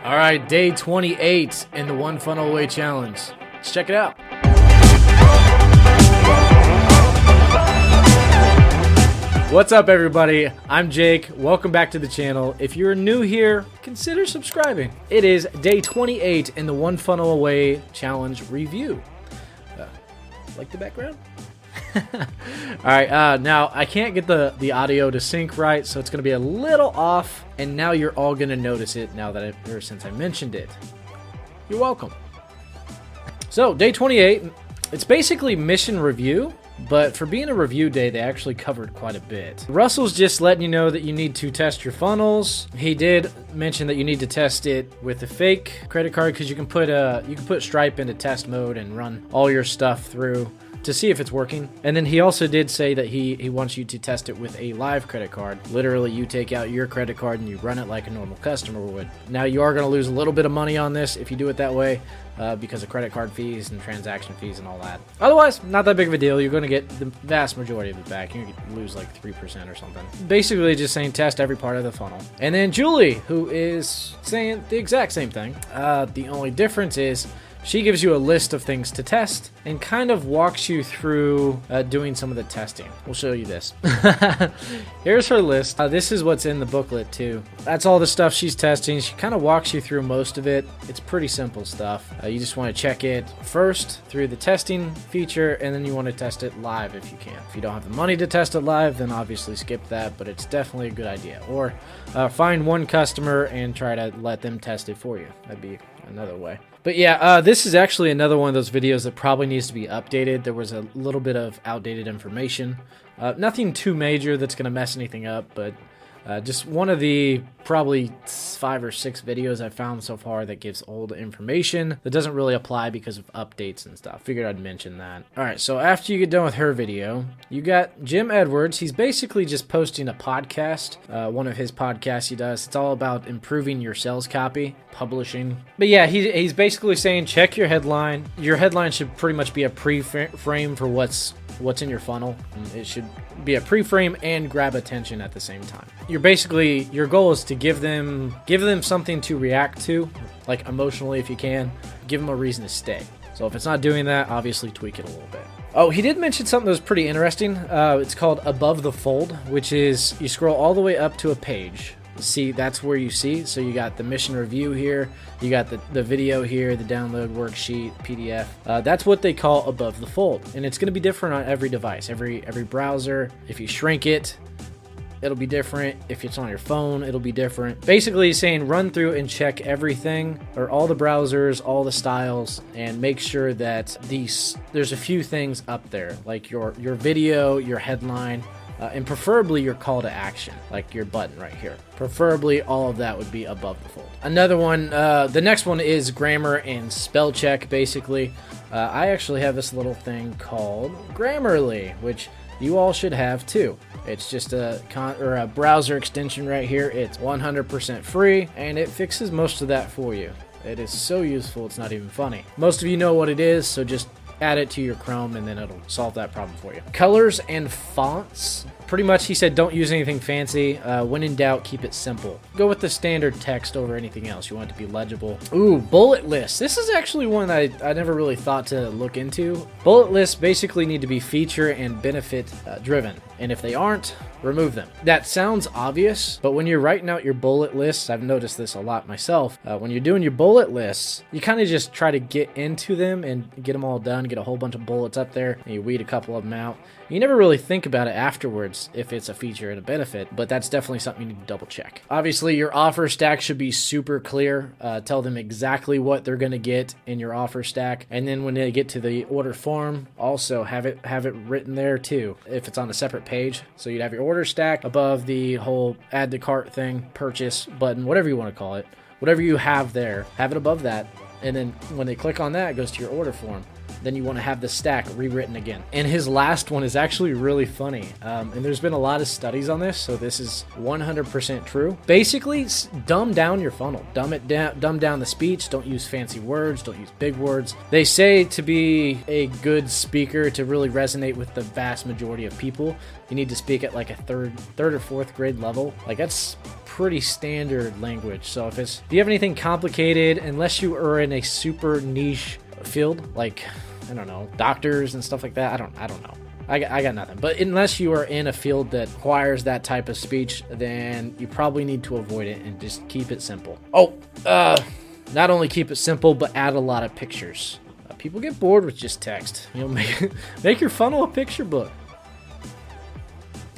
All right, day 28 in the One Funnel Away Challenge. Let's check it out. What's up, everybody? I'm Jake. Welcome back to the channel. If you're new here, consider subscribing. It is day 28 in the One Funnel Away Challenge review. Like the background? All right, now I can't get the audio to sync right, so it's going to be a little off, and now you're all going to notice it now that since I mentioned it. You're welcome. So, day 28, it's basically mission review, but for being a review day, they actually covered quite a bit. Russell's just letting you know that you need to test your funnels. He did mention that you need to test it with a fake credit card because you can put Stripe into test mode and run all your stuff through to see if it's working. And then he also did say that he wants you to test it with a live credit card. Literally, you take out your credit card and you run it like a normal customer would. Now, you are going to lose a little bit of money on this if you do it that way because of credit card fees and transaction fees and all that. Otherwise, not that big of a deal. You're going to get the vast majority of it back. You lose like 3% or something. Basically, just saying test every part of the funnel. And then Julie, who is saying the exact same thing. The only difference is she gives you a list of things to test and kind of walks you through doing some of the testing. We'll show you this. Here's her list. This is what's in the booklet too. That's all the stuff she's testing. She kind of walks you through most of it. It's pretty simple stuff. You just want to check it first through the testing feature, and then you want to test it live if you can. If you don't have the money to test it live, then obviously skip that, but it's definitely a good idea. Or find one customer and try to let them test it for you. That'd be another way. But yeah, this is actually another one of those videos that probably needs to be updated. There was a little bit of outdated information. Nothing too major that's going to mess anything up, but just one of the probably 5 or 6 videos I've found so far that gives old information that doesn't really apply because of updates and stuff. Figured I'd mention that. All right, so after you get done with her video, you got Jim Edwards. He's basically just posting a podcast, one of his podcasts he does. It's all about improving your sales copy, publishing. But yeah, he's basically saying check your headline. Your headline should pretty much be a pre-frame for what's in your funnel. It should be a pre-frame and grab attention at the same time. Your goal is to give them something to react to, like emotionally if you can. Give them a reason to stay. So if it's not doing that, obviously tweak it a little bit. Oh, he did mention something that was pretty interesting. It's called above the fold, which is you scroll all the way up to a page. See, that's where you see. So you got the mission review here, you got the video here, the download worksheet, PDF. That's what they call above the fold, and it's going to be different on every device, every browser. If you shrink it, it'll be different. If it's on your phone, it'll be different. Basically, he's saying run through and check everything, or all the browsers, all the styles, and make sure that there's a few things up there, like your video, your headline, and preferably your call to action, like your button right here. Preferably all of that would be above the fold. Another one, the next one is grammar and spell check, basically. I actually have this little thing called Grammarly, which you all should have too. It's just a browser extension right here. It's 100% free, and it fixes most of that for you. It is so useful, it's not even funny. Most of you know what it is, so just add it to your Chrome and then it'll solve that problem for you. Colors and fonts. Pretty much he said don't use anything fancy. When in doubt, keep it simple. Go with the standard text over anything else. You want it to be legible. Ooh, bullet lists. This is actually one I never really thought to look into. Bullet lists basically need to be feature and benefit driven. And if they aren't, remove them. That sounds obvious, but when you're writing out your bullet lists, I've noticed this a lot myself. When you're doing your bullet lists, you kind of just try to get into them and get them all done, get a whole bunch of bullets up there, and you weed a couple of them out. You never really think about it afterwards if it's a feature and a benefit, but that's definitely something you need to double check. Obviously, your offer stack should be super clear. Tell them exactly what they're going to get in your offer stack, and then when they get to the order form, also have it written there too, if it's on a separate page. So you'd have your order stack above the whole add to cart thing, purchase button, whatever you want to call it. Whatever you have there, have it above that, and then when they click on that, it goes to your order form. then you want to have the stack rewritten again. And his last one is actually really funny. And there's been a lot of studies on this, so this is 100% true. Basically, dumb down your funnel. Dumb down the speech. Don't use fancy words. Don't use big words. They say to be a good speaker, to really resonate with the vast majority of people, you need to speak at like a third or fourth grade level. Like, that's pretty standard language. So if you have anything complicated, unless you are in a super niche field, like, I don't know, doctors and stuff like that, I don't know. I got nothing. But unless you are in a field that requires that type of speech, then you probably need to avoid it and just keep it simple. Oh, not only keep it simple, but add a lot of pictures. People get bored with just text. You know, make your funnel a picture book.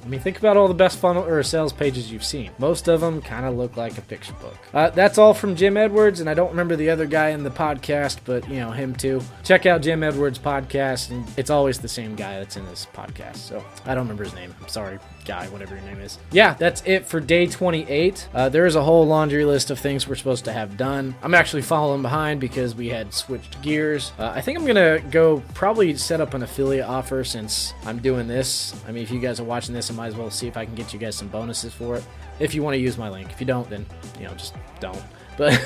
I mean, think about all the best funnel or sales pages you've seen. Most of them kind of look like a picture book. That's all from Jim Edwards, and I don't remember the other guy in the podcast, but, you know, him too. Check out Jim Edwards' podcast, and it's always the same guy that's in this podcast, so I don't remember his name. I'm sorry, guy, whatever your name is. Yeah, that's it for day 28. There is a whole laundry list of things we're supposed to have done. I'm actually following behind because we had switched gears. I think I'm going to go probably set up an affiliate offer since I'm doing this. I mean, if you guys are watching this, I might as well see if I can get you guys some bonuses for it. If you want to use my link. If you don't, then, you know, just don't. But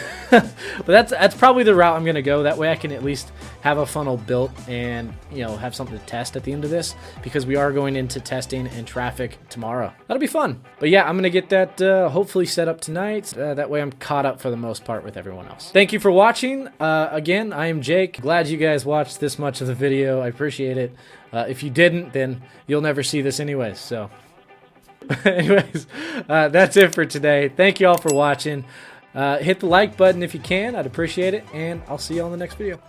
but that's probably the route I'm going to go. That way I can at least have a funnel built and, you know, have something to test at the end of this, because we are going into testing and traffic tomorrow. That'll be fun. But yeah, I'm going to get that hopefully set up tonight. That way I'm caught up for the most part with everyone else. Thank you for watching. Again, I am Jake. Glad you guys watched this much of the video. I appreciate it. If you didn't, then you'll never see this anyways. So anyways, that's it for today. Thank you all for watching. Hit the like button if you can. I'd appreciate it, and I'll see you on the next video.